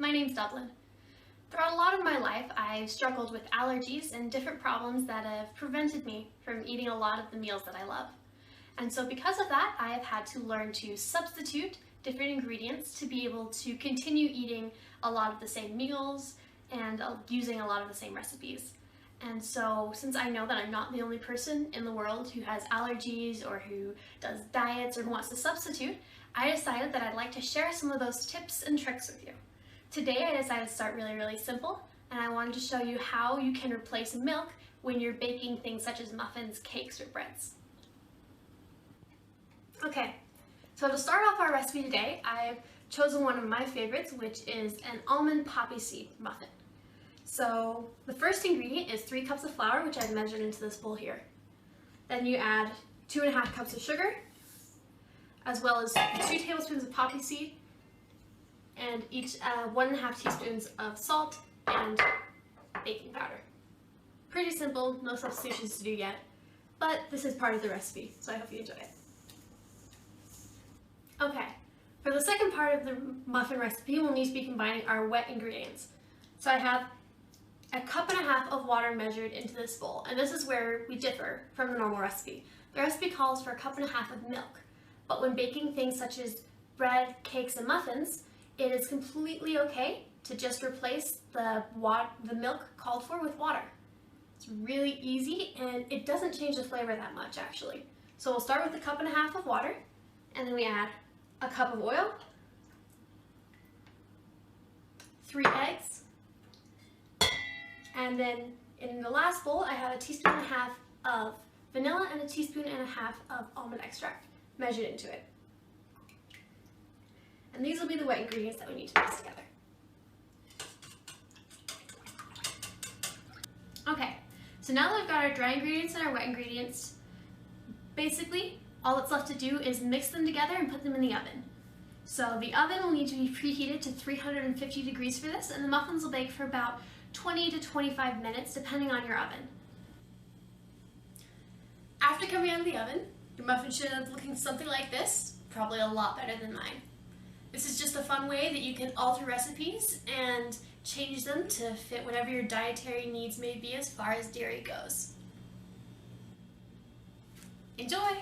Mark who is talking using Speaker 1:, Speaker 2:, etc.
Speaker 1: my name's Dublin. Throughout a lot of my life, I've struggled with allergies and different problems that have prevented me from eating a lot of the meals that I love. And so because of that, I have had to learn to substitute different ingredients to be able to continue eating a lot of the same meals and using a lot of the same recipes. And so since I know that I'm not the only person in the world who has allergies or who does diets or who wants to substitute, I decided that I'd like to share some of those tips and tricks with you. Today I decided to start really simple, and I wanted to show you how you can replace milk when you're baking things such as muffins, cakes, or breads. Okay, so to start off our recipe today, I've chosen one of my favorites, which is an almond poppy seed muffin. So the first ingredient is 3 cups of flour, which I've measured into this bowl here. Then you add 2.5 cups of sugar, as well as 2 tablespoons of poppy seed, and each 1.5 teaspoons of salt and baking powder. Pretty simple, no substitutions to do yet, but this is part of the recipe, so I hope you enjoy it. Okay, for the second part of the muffin recipe, we'll need to be combining our wet ingredients. So I have 1.5 cups of water measured into this bowl, and this is where we differ from the normal recipe. The recipe calls for 1.5 cups of milk, but when baking things such as bread, cakes, and muffins, it is completely okay to just replace the milk called for with water. It's really easy, and it doesn't change the flavor that much actually. So we'll start with 1.5 cups of water, and then we add 1 cup of oil, 3 eggs, and then in the last bowl I have 1.5 teaspoons of vanilla and 1.5 teaspoons of almond extract measured into it. And these will be the wet ingredients that we need to mix together. Okay, so now that we've got our dry ingredients and our wet ingredients, basically all that's left to do is mix them together and put them in the oven. So the oven will need to be preheated to 350 degrees for this, and the muffins will bake for about 20 to 25 minutes depending on your oven. After coming out of the oven, your muffin should end up looking something like this, probably a lot better than mine. This is just a fun way that you can alter recipes and change them to fit whatever your dietary needs may be as far as dairy goes. Enjoy!